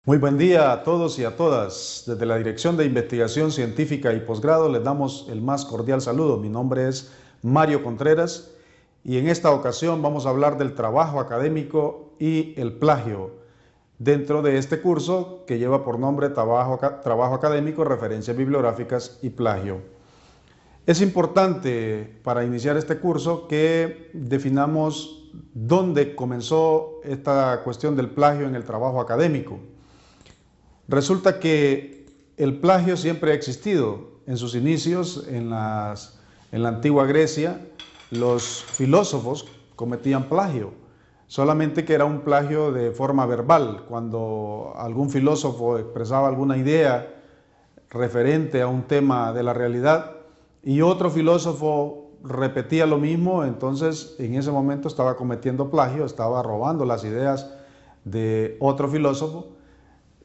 Muy buen día a todos y a todas. Desde la Dirección de Investigación Científica y Posgrado les damos el más cordial saludo. Mi nombre es Mario Contreras y en esta ocasión vamos a hablar del trabajo académico y el plagio dentro de este curso que lleva por nombre Trabajo Académico, Referencias Bibliográficas y Plagio. Es importante para iniciar este curso que definamos dónde comenzó esta cuestión del plagio en el trabajo académico. Resulta que el plagio siempre ha existido. En sus inicios, en la antigua Grecia, los filósofos cometían plagio, solamente que era un plagio de forma verbal. Cuando algún filósofo expresaba alguna idea referente a un tema de la realidad y otro filósofo repetía lo mismo, entonces en ese momento estaba cometiendo plagio, estaba robando las ideas de otro filósofo.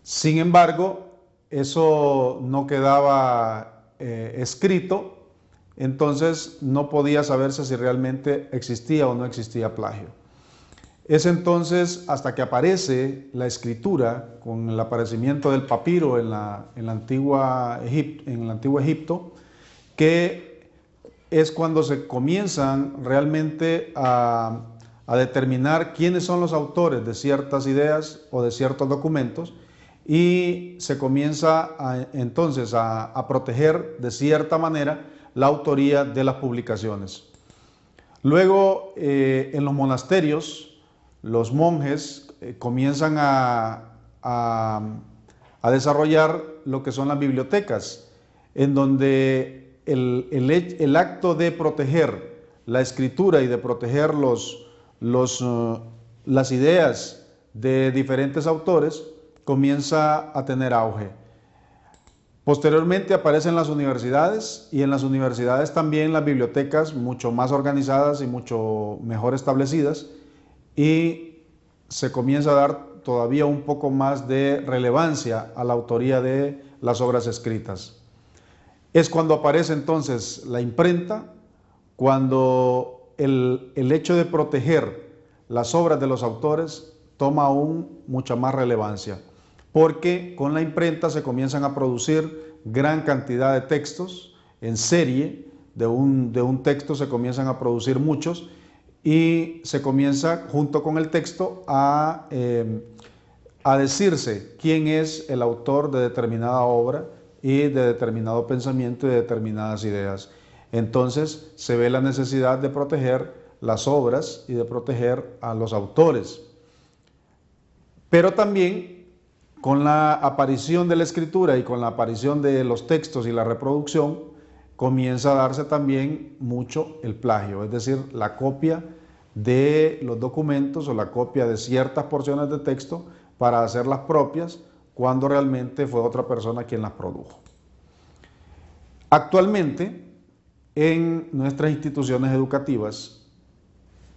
Sin embargo, eso no quedaba escrito, entonces no podía saberse si realmente existía o no existía plagio. Es entonces hasta que aparece la escritura, con el aparecimiento del papiro en el antiguo Egipto, que es cuando se comienzan realmente a determinar quiénes son los autores de ciertas ideas o de ciertos documentos, y se comienza entonces a proteger de cierta manera la autoría de las publicaciones. Luego, en los monasterios, los monjes comienzan a desarrollar lo que son las bibliotecas, en donde el acto de proteger la escritura y de proteger las ideas de diferentes autores comienza a tener auge. Posteriormente aparecen las universidades, y en las universidades también las bibliotecas mucho más organizadas y mucho mejor establecidas, y se comienza a dar todavía un poco más de relevancia a la autoría de las obras escritas. Es cuando aparece entonces la imprenta, cuando el hecho de proteger las obras de los autores toma aún mucha más relevancia, porque con la imprenta se comienzan a producir gran cantidad de textos en serie. De un texto se comienzan a producir muchos, y se comienza junto con el texto a decirse quién es el autor de determinada obra y de determinado pensamiento y de determinadas ideas. Entonces se ve la necesidad de proteger las obras y de proteger a los autores. Pero también, con la aparición de la escritura y con la aparición de los textos y la reproducción, comienza a darse también mucho el plagio, es decir, la copia de los documentos o la copia de ciertas porciones de texto para hacerlas propias, cuando realmente fue otra persona quien las produjo. Actualmente, en nuestras instituciones educativas,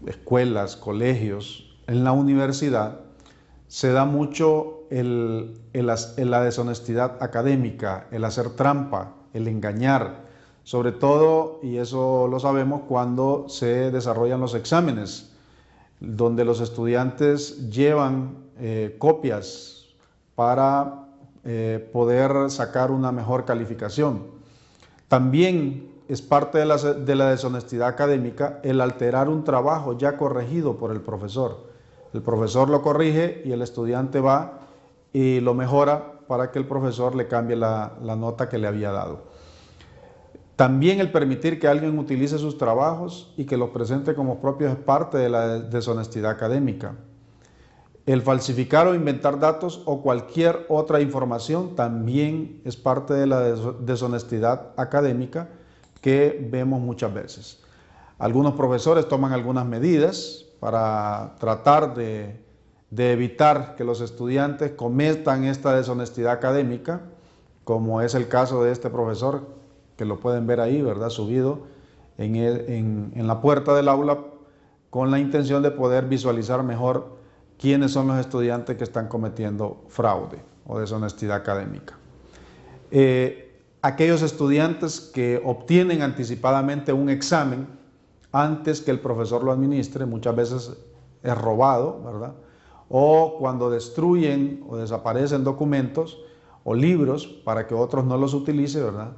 escuelas, colegios, en la universidad, se da mucho la deshonestidad académica, el hacer trampa, el engañar, sobre todo, y eso lo sabemos, cuando se desarrollan los exámenes, donde los estudiantes llevan copias para poder sacar una mejor calificación. También es parte de la deshonestidad académica el alterar un trabajo ya corregido por el profesor. El profesor lo corrige y el estudiante va y lo mejora para que el profesor le cambie la nota que le había dado. También el permitir que alguien utilice sus trabajos y que los presente como propios es parte de la deshonestidad académica. El falsificar o inventar datos o cualquier otra información también es parte de la deshonestidad académica que vemos muchas veces. Algunos profesores toman algunas medidas para tratar de evitar que los estudiantes cometan esta deshonestidad académica, como es el caso de este profesor, que lo pueden ver ahí, ¿verdad?, subido en la puerta del aula, con la intención de poder visualizar mejor quiénes son los estudiantes que están cometiendo fraude o deshonestidad académica. Aquellos estudiantes que obtienen anticipadamente un examen antes que el profesor lo administre, muchas veces es robado, ¿verdad?, o cuando destruyen o desaparecen documentos o libros para que otros no los utilicen, ¿verdad?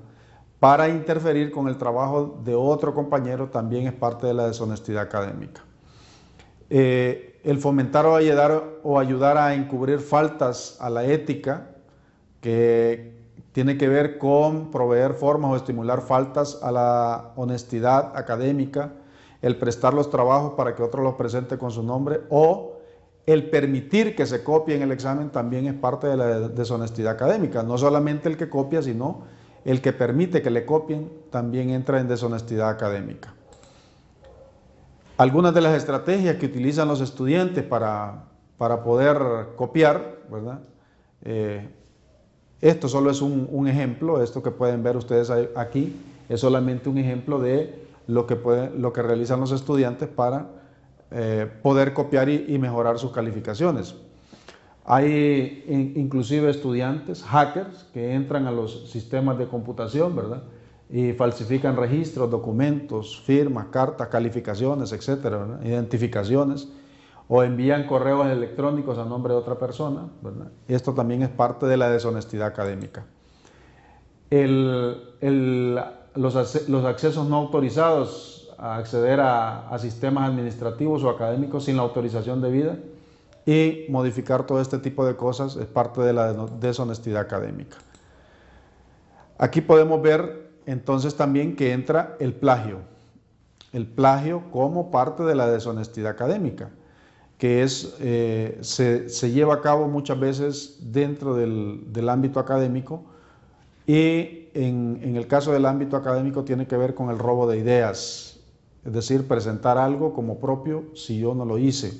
Para interferir con el trabajo de otro compañero también es parte de la deshonestidad académica. El fomentar o ayudar a encubrir faltas a la ética, que tiene que ver con proveer formas o estimular faltas a la honestidad académica, el prestar los trabajos para que otro los presente con su nombre, o el permitir que se copie en el examen también es parte de la deshonestidad académica. No solamente el que copia, sino el que permite que le copien también entra en deshonestidad académica. Algunas de las estrategias que utilizan los estudiantes para poder copiar, ¿verdad? Esto solo es un ejemplo, esto que pueden ver ustedes aquí es solamente un ejemplo de lo que realizan los estudiantes para poder copiar y mejorar sus calificaciones. Hay inclusive estudiantes, hackers, que entran a los sistemas de computación, ¿verdad? Y falsifican registros, documentos, firmas, cartas, calificaciones, etcétera, ¿verdad? Identificaciones, o envían correos electrónicos a nombre de otra persona, ¿verdad? Esto también es parte de la deshonestidad académica. Los accesos no autorizados a acceder a sistemas administrativos o académicos sin la autorización debida y modificar todo este tipo de cosas es parte de la deshonestidad académica. Aquí podemos ver entonces también que entra el plagio como parte de la deshonestidad académica, que es, se lleva a cabo muchas veces dentro del ámbito académico, y en el caso del ámbito académico tiene que ver con el robo de ideas, es decir, presentar algo como propio si yo no lo hice,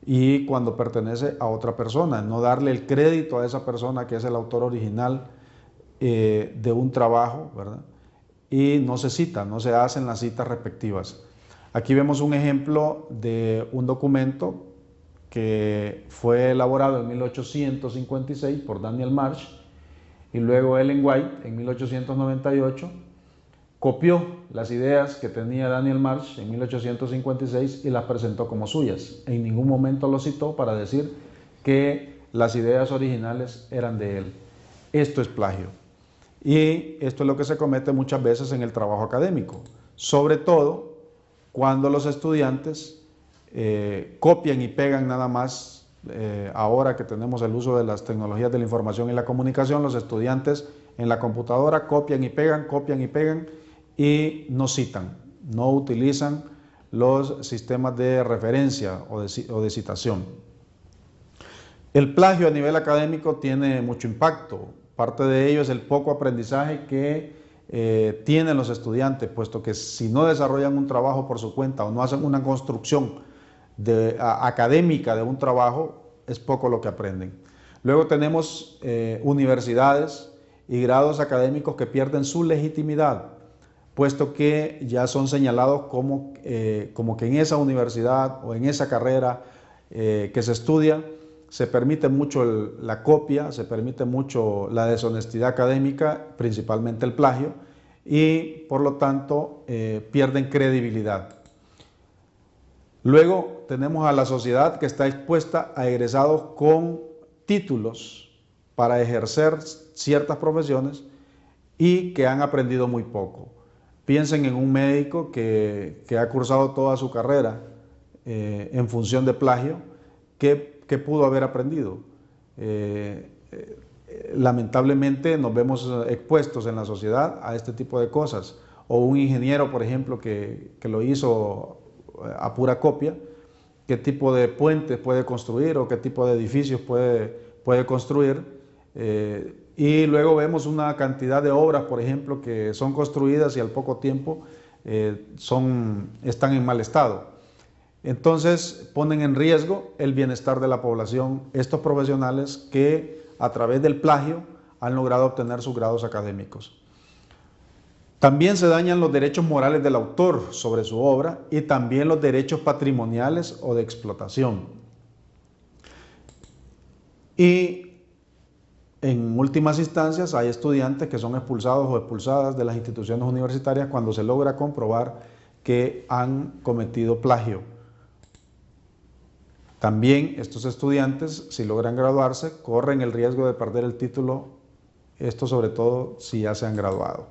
y cuando pertenece a otra persona, no darle el crédito a esa persona que es el autor original de un trabajo, ¿verdad? Y no se cita, no se hacen las citas respectivas. Aquí vemos un ejemplo de un documento que fue elaborado en 1856 por Daniel Marsh, y luego Ellen White en 1898 copió las ideas que tenía Daniel Marsh en 1856 y las presentó como suyas. En ningún momento lo citó para decir que las ideas originales eran de él. Esto es plagio. Y esto es lo que se comete muchas veces en el trabajo académico, sobre todo cuando los estudiantes copian y pegan nada más. Ahora que tenemos el uso de las tecnologías de la información y la comunicación, los estudiantes en la computadora copian y pegan y no citan, no utilizan los sistemas de referencia o de citación. El plagio a nivel académico tiene mucho impacto. Parte de ello es el poco aprendizaje que tienen los estudiantes, puesto que si no desarrollan un trabajo por su cuenta o no hacen una construcción académica de un trabajo, es poco lo que aprenden. Luego tenemos universidades y grados académicos que pierden su legitimidad, puesto que ya son señalados como que en esa universidad o en esa carrera que se estudia se permite mucho la copia, se permite mucho la deshonestidad académica, principalmente el plagio, y por lo tanto pierden credibilidad. Luego tenemos a la sociedad que está expuesta a egresados con títulos para ejercer ciertas profesiones y que han aprendido muy poco. Piensen en un médico que ha cursado toda su carrera en función de plagio. ¿Qué pudo haber aprendido? Lamentablemente nos vemos expuestos en la sociedad a este tipo de cosas. O un ingeniero, por ejemplo, que lo hizo a pura copia, qué tipo de puentes puede construir o qué tipo de edificios puede construir. Y luego vemos una cantidad de obras, por ejemplo, que son construidas y al poco tiempo están en mal estado. Entonces ponen en riesgo el bienestar de la población estos profesionales que a través del plagio han logrado obtener sus grados académicos. También se dañan los derechos morales del autor sobre su obra y también los derechos patrimoniales o de explotación. Y en últimas instancias hay estudiantes que son expulsados o expulsadas de las instituciones universitarias cuando se logra comprobar que han cometido plagio. También estos estudiantes, si logran graduarse, corren el riesgo de perder el título, esto sobre todo si ya se han graduado.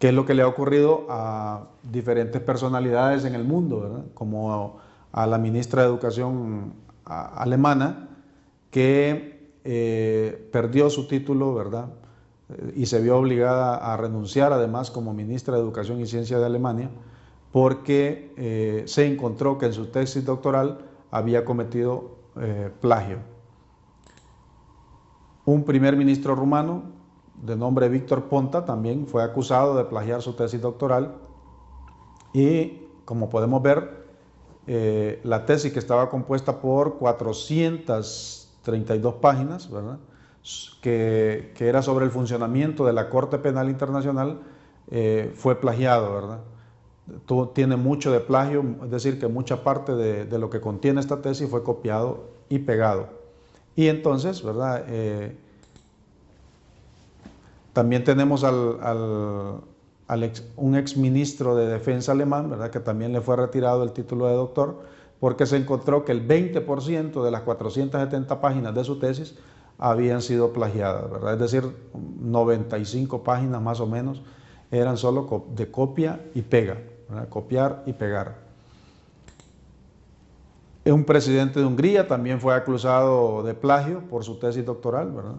¿Qué es lo que le ha ocurrido a diferentes personalidades en el mundo, ¿verdad? Como a la ministra de Educación alemana, que perdió su título, ¿verdad? Y se vio obligada a renunciar además como ministra de Educación y Ciencia de Alemania, porque se encontró que en su tesis doctoral había cometido plagio. Un primer ministro rumano de nombre Víctor Ponta también fue acusado de plagiar su tesis doctoral y, como podemos ver, la tesis, que estaba compuesta por 432 páginas, ¿verdad?, que era sobre el funcionamiento de la Corte Penal Internacional, fue plagiado, ¿verdad? Tiene mucho de plagio, es decir, que mucha parte de lo que contiene esta tesis fue copiado y pegado. Y entonces, ¿verdad?, también tenemos un ex ministro de Defensa alemán, ¿verdad?, que también le fue retirado el título de doctor porque se encontró que el 20% de las 470 páginas de su tesis habían sido plagiadas, ¿verdad? Es decir, 95 páginas más o menos eran solo de copia y pega, ¿verdad? Copiar y pegar. Un presidente de Hungría también fue acusado de plagio por su tesis doctoral, ¿verdad?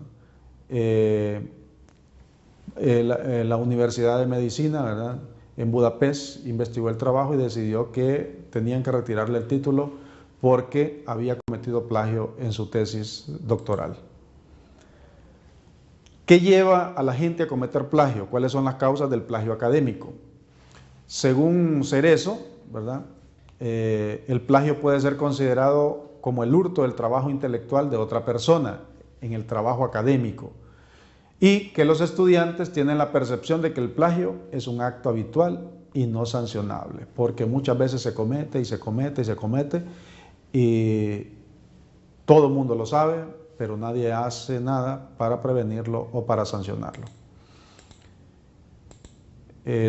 La Universidad de Medicina, ¿verdad?, en Budapest investigó el trabajo y decidió que tenían que retirarle el título porque había cometido plagio en su tesis doctoral. ¿Qué lleva a la gente a cometer plagio? ¿Cuáles son las causas del plagio académico? Según Cerezo, ¿verdad?, el plagio puede ser considerado como el hurto del trabajo intelectual de otra persona en el trabajo académico, y que los estudiantes tienen la percepción de que el plagio es un acto habitual y no sancionable, porque muchas veces se comete y se comete y se comete, y todo el mundo lo sabe, pero nadie hace nada para prevenirlo o para sancionarlo.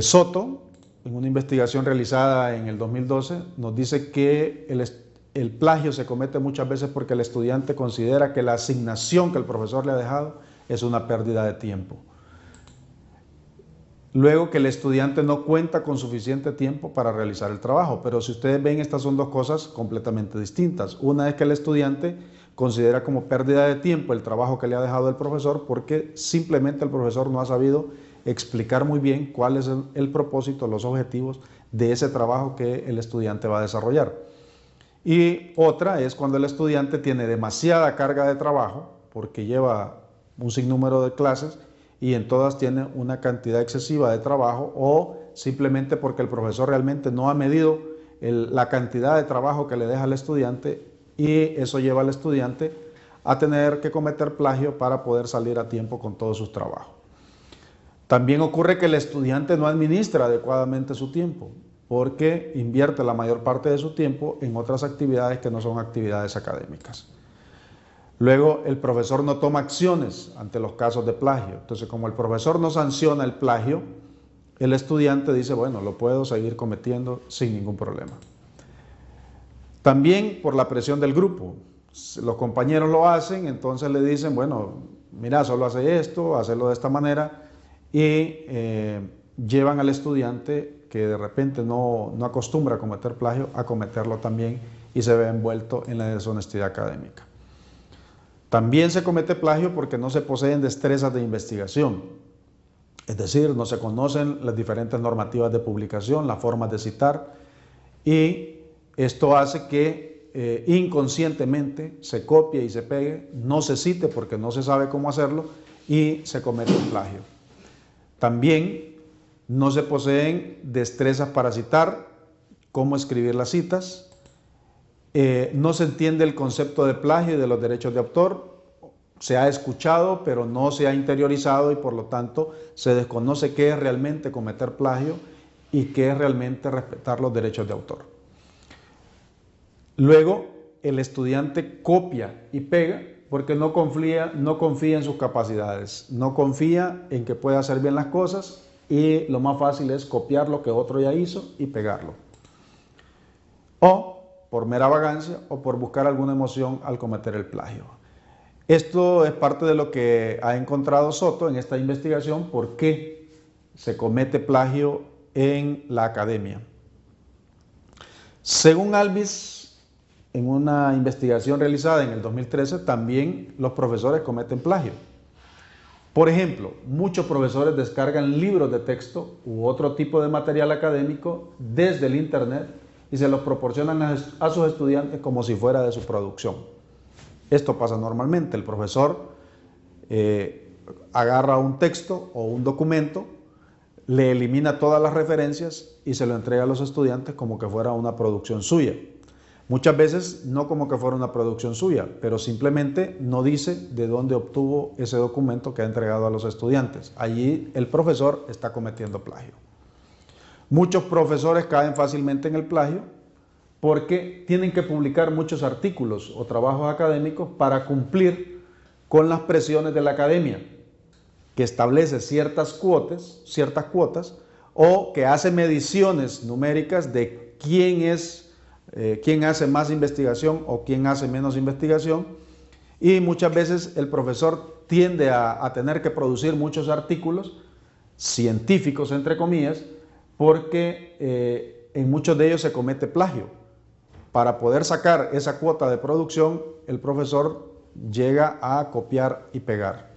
Soto, en una investigación realizada en el 2012, nos dice que el plagio se comete muchas veces porque el estudiante considera que la asignación que el profesor le ha dejado es una pérdida de tiempo. Luego, que el estudiante no cuenta con suficiente tiempo para realizar el trabajo. Pero si ustedes ven, estas son dos cosas completamente distintas. Una es que el estudiante considera como pérdida de tiempo el trabajo que le ha dejado el profesor porque simplemente el profesor no ha sabido explicar muy bien cuál es el propósito, los objetivos de ese trabajo que el estudiante va a desarrollar. Y otra es cuando el estudiante tiene demasiada carga de trabajo porque lleva un sinnúmero de clases y en todas tiene una cantidad excesiva de trabajo, o simplemente porque el profesor realmente no ha medido la cantidad de trabajo que le deja al estudiante, y eso lleva al estudiante a tener que cometer plagio para poder salir a tiempo con todos sus trabajos. También ocurre que el estudiante no administra adecuadamente su tiempo porque invierte la mayor parte de su tiempo en otras actividades que no son actividades académicas. Luego, el profesor no toma acciones ante los casos de plagio. Entonces, como el profesor no sanciona el plagio, el estudiante dice, bueno, lo puedo seguir cometiendo sin ningún problema. También por la presión del grupo. Los compañeros lo hacen, entonces le dicen, bueno, mira, solo hace esto, hazlo de esta manera, y llevan al estudiante que de repente no acostumbra a cometer plagio a cometerlo también, y se ve envuelto en la deshonestidad académica. También se comete plagio porque no se poseen destrezas de investigación, es decir, no se conocen las diferentes normativas de publicación, las formas de citar, y esto hace que inconscientemente se copie y se pegue, no se cite porque no se sabe cómo hacerlo y se comete un plagio. También no se poseen destrezas para citar, cómo escribir las citas. No se entiende el concepto de plagio y de los derechos de autor. Se ha escuchado, pero no se ha interiorizado, y por lo tanto se desconoce qué es realmente cometer plagio y qué es realmente respetar los derechos de autor. Luego, el estudiante copia y pega porque no confía en sus capacidades, no confía en que pueda hacer bien las cosas, y lo más fácil es copiar lo que otro ya hizo y pegarlo. O por mera vagancia o por buscar alguna emoción al cometer el plagio. Esto es parte de lo que ha encontrado Soto en esta investigación, por qué se comete plagio en la academia. Según Alvis, en una investigación realizada en el 2013, también los profesores cometen plagio. Por ejemplo, muchos profesores descargan libros de texto u otro tipo de material académico desde el internet y se los proporcionan a sus estudiantes como si fuera de su producción. Esto pasa normalmente. El profesor agarra un texto o un documento, le elimina todas las referencias y se lo entrega a los estudiantes como que fuera una producción suya. Muchas veces no como que fuera una producción suya, pero simplemente no dice de dónde obtuvo ese documento que ha entregado a los estudiantes. Allí el profesor está cometiendo plagio. Muchos profesores caen fácilmente en el plagio porque tienen que publicar muchos artículos o trabajos académicos para cumplir con las presiones de la academia, que establece ciertas cuotas o que hace mediciones numéricas de quién hace más investigación o quién hace menos investigación, y muchas veces el profesor tiende a tener que producir muchos artículos científicos, entre comillas, porque en muchos de ellos se comete plagio. Para poder sacar esa cuota de producción, el profesor llega a copiar y pegar.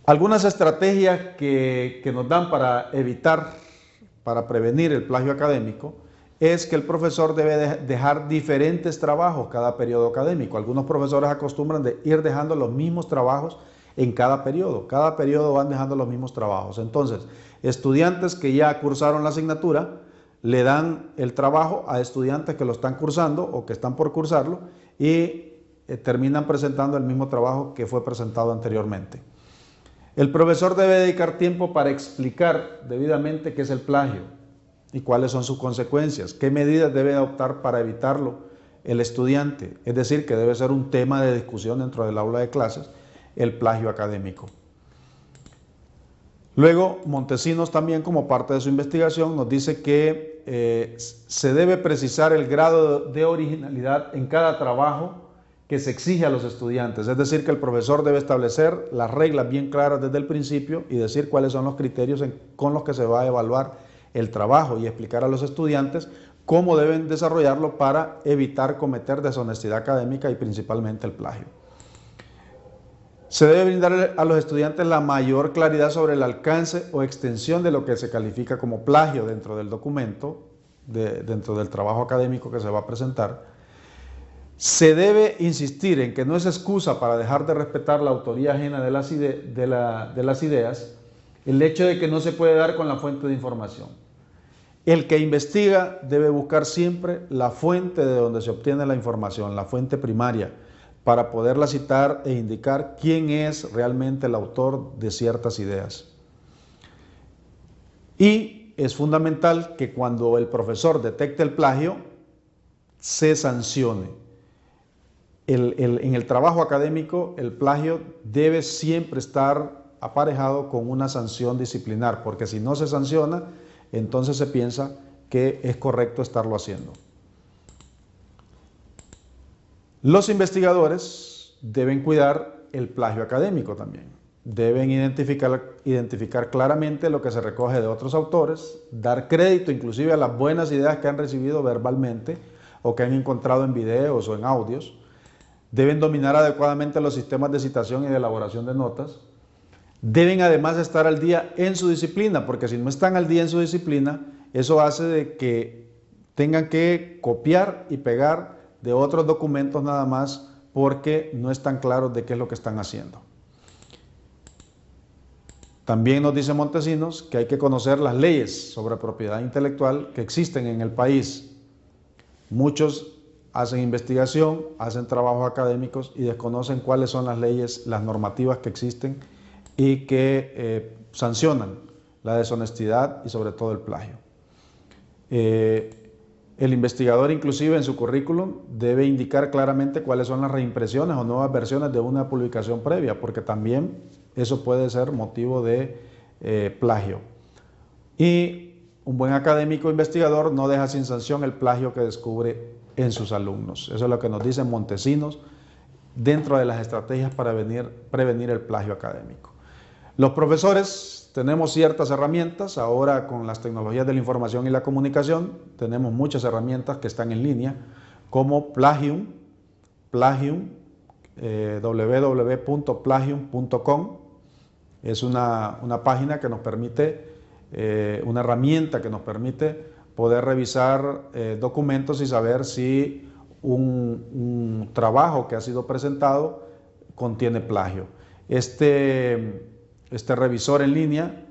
Algunas estrategias que nos dan para prevenir el plagio académico, es que el profesor debe dejar diferentes trabajos cada periodo académico. Algunos profesores acostumbran de ir dejando los mismos trabajos en cada periodo van dejando los mismos trabajos. Entonces, estudiantes que ya cursaron la asignatura, le dan el trabajo a estudiantes que lo están cursando o que están por cursarlo y terminan presentando el mismo trabajo que fue presentado anteriormente. El profesor debe dedicar tiempo para explicar debidamente qué es el plagio y cuáles son sus consecuencias, qué medidas debe adoptar para evitarlo el estudiante. Es decir, que debe ser un tema de discusión dentro del aula de clases, el plagio académico. Luego, Montesinos también, como parte de su investigación, nos dice que se debe precisar el grado de originalidad en cada trabajo que se exige a los estudiantes. Es decir, que el profesor debe establecer las reglas bien claras desde el principio y decir cuáles son los criterios con los que se va a evaluar el trabajo y explicar a los estudiantes cómo deben desarrollarlo para evitar cometer deshonestidad académica y principalmente el plagio. Se debe brindar a los estudiantes la mayor claridad sobre el alcance o extensión de lo que se califica como plagio dentro del documento, dentro del trabajo académico que se va a presentar. Se debe insistir en que no es excusa para dejar de respetar la autoría ajena de las ideas el hecho de que no se puede dar con la fuente de información. El que investiga debe buscar siempre la fuente de donde se obtiene la información, la fuente primaria, para poderla citar e indicar quién es realmente el autor de ciertas ideas. Y es fundamental que cuando el profesor detecte el plagio, se sancione. En el trabajo académico, el plagio debe siempre estar aparejado con una sanción disciplinar, porque si no se sanciona, entonces se piensa que es correcto estarlo haciendo. Los investigadores deben cuidar el plagio académico también. Deben identificar claramente lo que se recoge de otros autores, dar crédito inclusive a las buenas ideas que han recibido verbalmente o que han encontrado en videos o en audios. Deben dominar adecuadamente los sistemas de citación y de elaboración de notas. Deben además estar al día en su disciplina, porque si no están al día en su disciplina, eso hace de que tengan que copiar y pegar de otros documentos nada más, porque no están claros de qué es lo que están haciendo. También nos dice Montesinos que hay que conocer las leyes sobre propiedad intelectual que existen en el país. Muchos hacen investigación, hacen trabajos académicos y desconocen cuáles son las leyes, las normativas que existen y que sancionan la deshonestidad y sobre todo el plagio. El investigador inclusive en su currículum debe indicar claramente cuáles son las reimpresiones o nuevas versiones de una publicación previa, porque también eso puede ser motivo de plagio. Y un buen académico investigador no deja sin sanción el plagio que descubre en sus alumnos. Eso es lo que nos dicen Montesinos dentro de las estrategias para prevenir el plagio académico. Los profesores tenemos ciertas herramientas, ahora con las tecnologías de la información y la comunicación, tenemos muchas herramientas que están en línea, como Plagium, www.plagium.com, es una página que nos permite, una herramienta que nos permite poder revisar documentos y saber si un trabajo que ha sido presentado contiene plagio. Este revisor en línea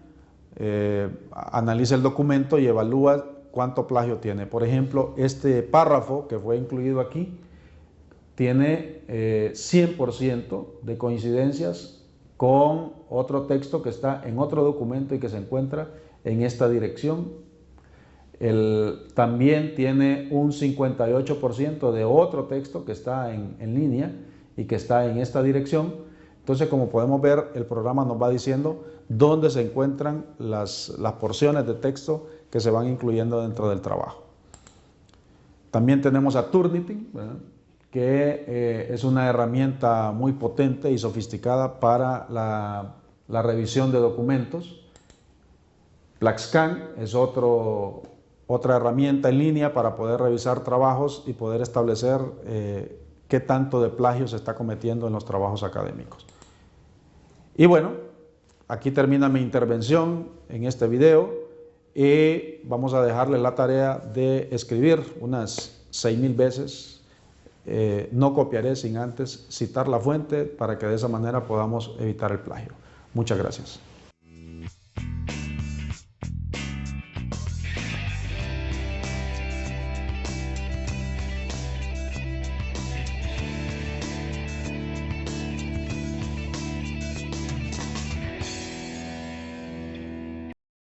analiza el documento y evalúa cuánto plagio tiene. Por ejemplo, este párrafo que fue incluido aquí tiene 100% de coincidencias con otro texto que está en otro documento y que se encuentra en esta dirección. También tiene un 58% de otro texto que está en línea y que está en esta dirección. Entonces, como podemos ver, el programa nos va diciendo dónde se encuentran las porciones de texto que se van incluyendo dentro del trabajo. También tenemos a Turnitin, ¿verdad?, que es una herramienta muy potente y sofisticada para la revisión de documentos. Plaxcan es otra herramienta en línea para poder revisar trabajos y poder establecer qué tanto de plagio se está cometiendo en los trabajos académicos. Y bueno, aquí termina mi intervención en este video y vamos a dejarle la tarea de escribir unas 6.000 veces. No copiaré sin antes citar la fuente para que de esa manera podamos evitar el plagio. Muchas gracias.